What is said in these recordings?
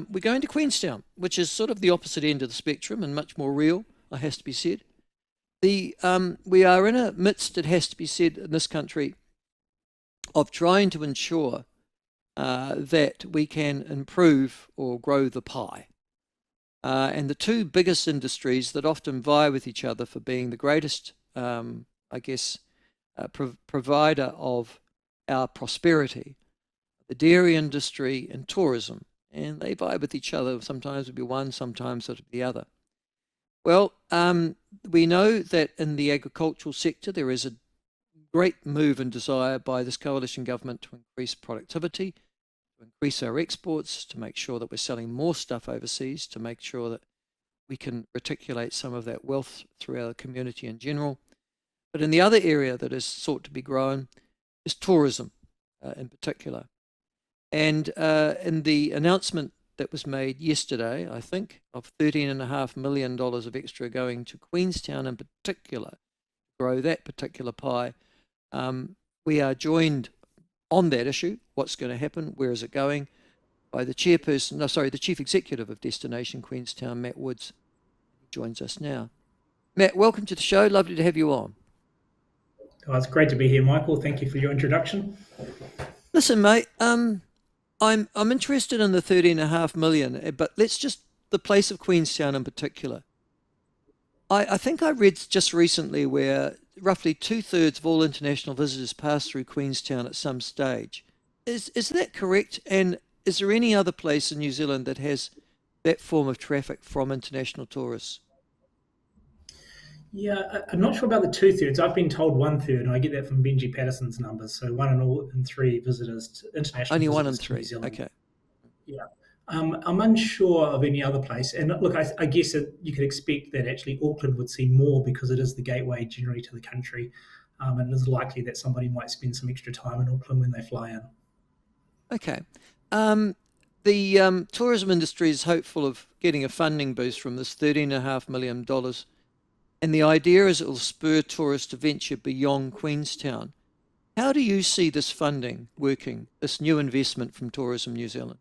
we're going to Queenstown, which is sort of the opposite end of the spectrum and much more real, it has to be said. We are in a midst, it has to be said, in this country, of trying to ensure that we can improve or grow the pie. And the two biggest industries that often vie with each other for being the greatest, provider of our prosperity, the dairy industry and tourism. And they vie with each other. Sometimes it'll be one, sometimes it'll be the other. Well, we know that in the agricultural sector, there is a great move and desire by this coalition government to increase productivity, to increase our exports, to make sure that we're selling more stuff overseas, to make sure that we can reticulate some of that wealth through our community in general. But in the other area that is sought to be grown is tourism in particular. And in the announcement that was made yesterday, I think, of $13.5 million of extra going to Queenstown in particular, grow that particular pie, we are joined on that issue, what's going to happen, where is it going, by the the Chief Executive of Destination Queenstown, Matt Woods. He joins us now. Matt, welcome to the show. Lovely to have you on. Oh, it's great to be here, Michael. Thank you for your introduction. Listen, mate, I'm interested in the $13.5 million, but let's just the place of Queenstown in particular. I think I read just recently where roughly 2/3 of all international visitors pass through Queenstown at some stage. Is that correct? And is there any other place in New Zealand that has that form of traffic from international tourists? Yeah, I'm not sure about the 2/3. I've been told 1/3, and I get that from Benji Patterson's numbers. So 1 in 3 visitors, international Only visitors 1 in to New 3. Zealand. Okay. Yeah. I'm unsure of any other place. And look, I guess you could expect that actually Auckland would see more because it is the gateway generally to the country. And it is likely that somebody might spend some extra time in Auckland when they fly in. Okay. The tourism industry is hopeful of getting a funding boost from this $13.5 million. And the idea is it will spur tourists to venture beyond Queenstown. How do you see this funding working, this new investment from Tourism New Zealand?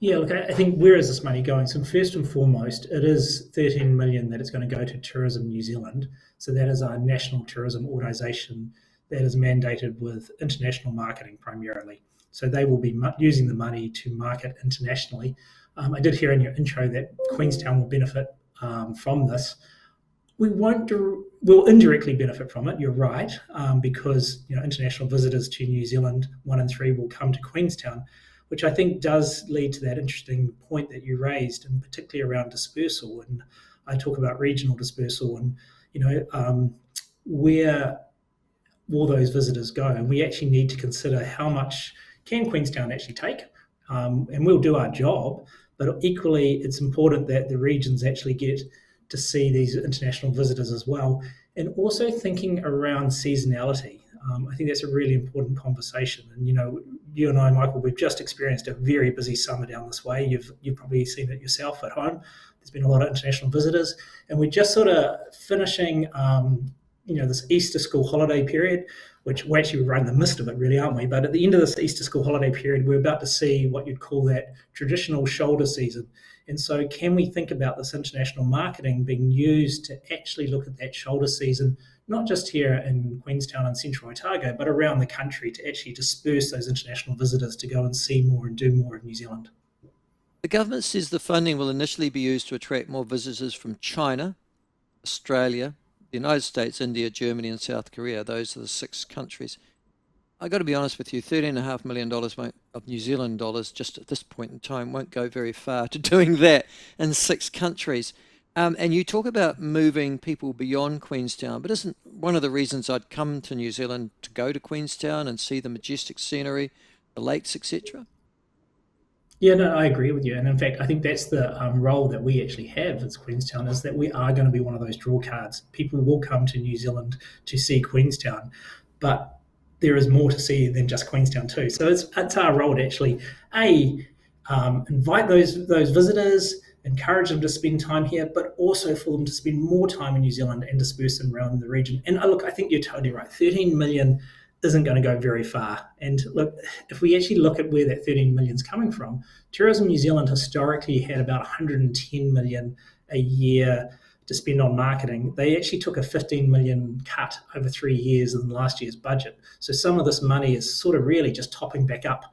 Yeah, look, I think where is this money going? So first and foremost, it is 13 million that it's going to go to Tourism New Zealand. So that is our national tourism organisation that is mandated with international marketing primarily. So they will be using the money to market internationally. I did hear in your intro that Queenstown will benefit from this. We'll indirectly benefit from it. You're right, because international visitors to New Zealand, 1 in 3 will come to Queenstown, which I think does lead to that interesting point that you raised, and particularly around dispersal. And I talk about regional dispersal, and where will those visitors go? And we actually need to consider how much can Queenstown actually take, and we'll do our job. But equally, it's important that the regions actually get to see these international visitors as well, and also thinking around seasonality. I think that's a really important conversation. And you and I, Michael, we've just experienced a very busy summer down this way. You've probably seen it yourself at home. There's been a lot of international visitors, and we're just sort of finishing, this Easter school holiday period, which we're actually right in the midst of it, really, aren't we? But at the end of this Easter school holiday period, we're about to see what you'd call that traditional shoulder season. And so can we think about this international marketing being used to actually look at that shoulder season, not just here in Queenstown and Central Otago, but around the country, to actually disperse those international visitors to go and see more and do more of New Zealand? The government says the funding will initially be used to attract more visitors from China, Australia, the United States, India, Germany, and South Korea. Those are the 6 countries. I got to be honest with you, $13.5 million of New Zealand dollars just at this point in time won't go very far to doing that in 6 countries. And you talk about moving people beyond Queenstown, but isn't one of the reasons I'd come to New Zealand to go to Queenstown and see the majestic scenery, the lakes, etc.? Yeah, no, I agree with you. And in fact, I think that's the role that we actually have as Queenstown, is that we are going to be one of those draw cards. People will come to New Zealand to see Queenstown, but there is more to see than just Queenstown too. So it's our role to actually, invite those visitors, encourage them to spend time here, but also for them to spend more time in New Zealand and disperse them around the region. And look, I think you're totally right. 13 million isn't going to go very far. And look, if we actually look at where that 13 million is coming from, Tourism New Zealand historically had about 110 million a year to spend on marketing. They actually took a 15 million cut over 3 years in last year's budget. So some of this money is sort of really just topping back up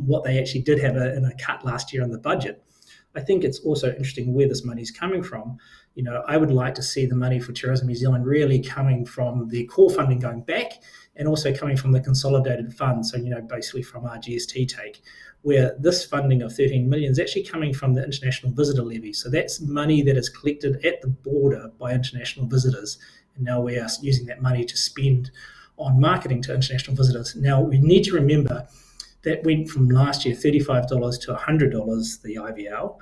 what they actually did have in a cut last year in the budget. I think it's also interesting where this money is coming from. I would like to see the money for Tourism New Zealand really coming from the core funding going back and also coming from the consolidated fund. So, basically from our GST take, where this funding of 13 million is actually coming from the international visitor levy. So that's money that is collected at the border by international visitors. And now we are using that money to spend on marketing to international visitors. Now, we need to remember that went from last year $35 to $100, the IVL,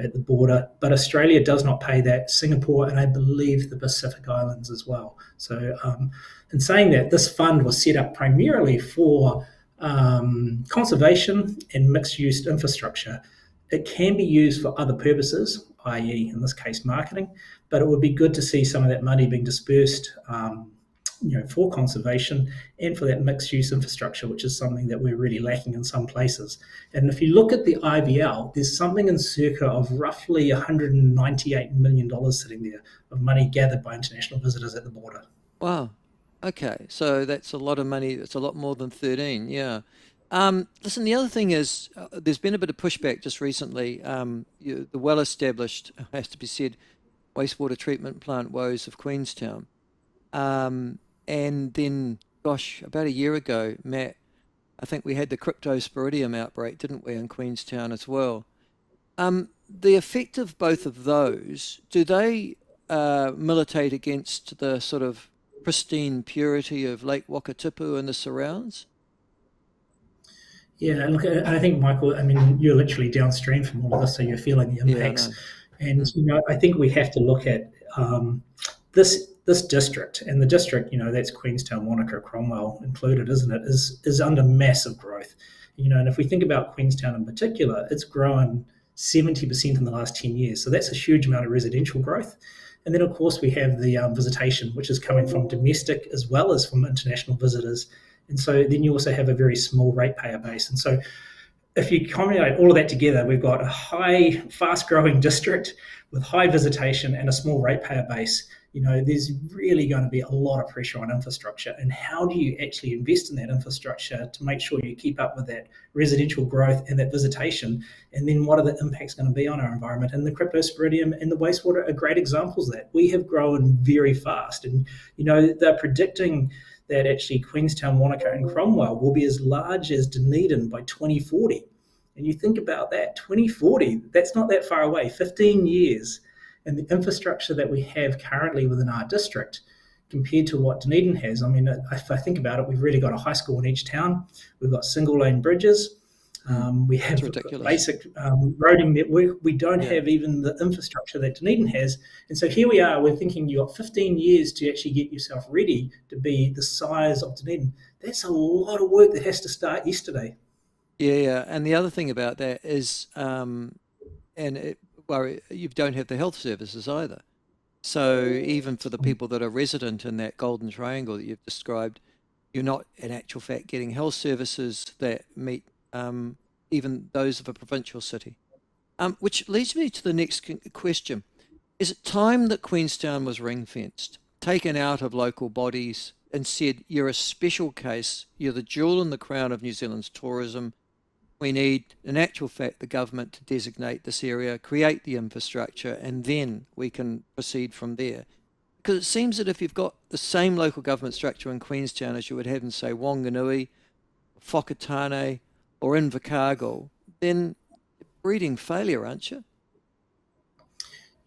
at the border, but Australia does not pay that, Singapore, and I believe the Pacific Islands as well. So in saying that, this fund was set up primarily for conservation and mixed-use infrastructure. It can be used for other purposes, i.e. in this case marketing, but it would be good to see some of that money being dispersed for conservation and for that mixed-use infrastructure, which is something that we're really lacking in some places. And if you look at the IVL, there's something in circa of roughly $198 million sitting there of money gathered by international visitors at the border. Wow. Okay, so that's a lot of money. It's a lot more than 13. Yeah. Listen, the other thing is there's been a bit of pushback just recently. The well-established, has to be said, wastewater treatment plant woes of Queenstown. And then, gosh, about a year ago, Matt, I think we had the cryptosporidium outbreak, didn't we, in Queenstown as well? The effect of both of those, do they militate against the sort of pristine purity of Lake Wakatipu and the surrounds? Yeah, look, I think, Michael, you're literally downstream from all of this, so you're feeling the Yeah, impacts. no. And, I think we have to look at this district, and the district, that's Queenstown, Wanaka, Cromwell included, isn't it, is under massive growth. And if we think about Queenstown in particular, it's grown 70% in the last 10 years. So that's a huge amount of residential growth. And then, of course, we have the visitation, which is coming from domestic as well as from international visitors. And so then you also have a very small ratepayer base. And so if you combine all of that together, we've got a high, fast-growing district with high visitation and a small ratepayer base. There's really going to be a lot of pressure on infrastructure. And how do you actually invest in that infrastructure to make sure you keep up with that residential growth and that visitation? And then what are the impacts going to be on our environment? And the cryptosporidium and the wastewater are great examples of that. We have grown very fast. And, they're predicting that actually Queenstown, Wanaka, and Cromwell will be as large as Dunedin by 2040. And you think about that, 2040, that's not that far away, 15 years. And the infrastructure that we have currently within our district compared to what Dunedin has, if I think about it, we've really got a high school in each town. We've got single lane bridges. We have basic roading network. We don't have even the infrastructure that Dunedin has. And so here we are, we're thinking you've got 15 years to actually get yourself ready to be the size of Dunedin. That's a lot of work that has to start yesterday. Yeah. And the other thing about that is, you don't have the health services either. So even for the people that are resident in that golden triangle that you've described, you're not in actual fact getting health services that meet even those of a provincial city. Which leads me to the next question. Is it time that Queenstown was ring-fenced, taken out of local bodies and said, you're a special case, you're the jewel in the crown of New Zealand's tourism. We need, in actual fact, the government to designate this area, create the infrastructure, and then we can proceed from there. Because it seems that if you've got the same local government structure in Queenstown as you would have in, say, Wanganui, Whakatane, or Invercargill, then you're breeding failure, aren't you?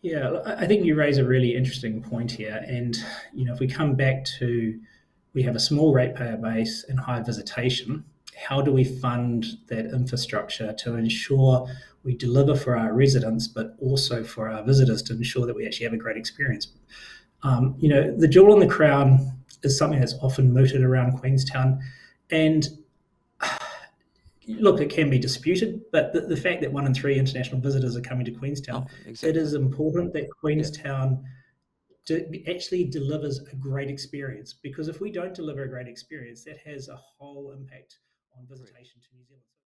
Yeah, I think you raise a really interesting point here. And, if we come back to, we have a small ratepayer base and high visitation, how do we fund that infrastructure to ensure we deliver for our residents, but also for our visitors to ensure that we actually have a great experience? The jewel in the crown is something that's often mooted around Queenstown. And look, it can be disputed, but the fact that 1 in 3 international visitors are coming to Queenstown, exactly. It is important that Queenstown actually delivers a great experience. Because if we don't deliver a great experience, that has a whole impact on Correct. visitation to New Zealand.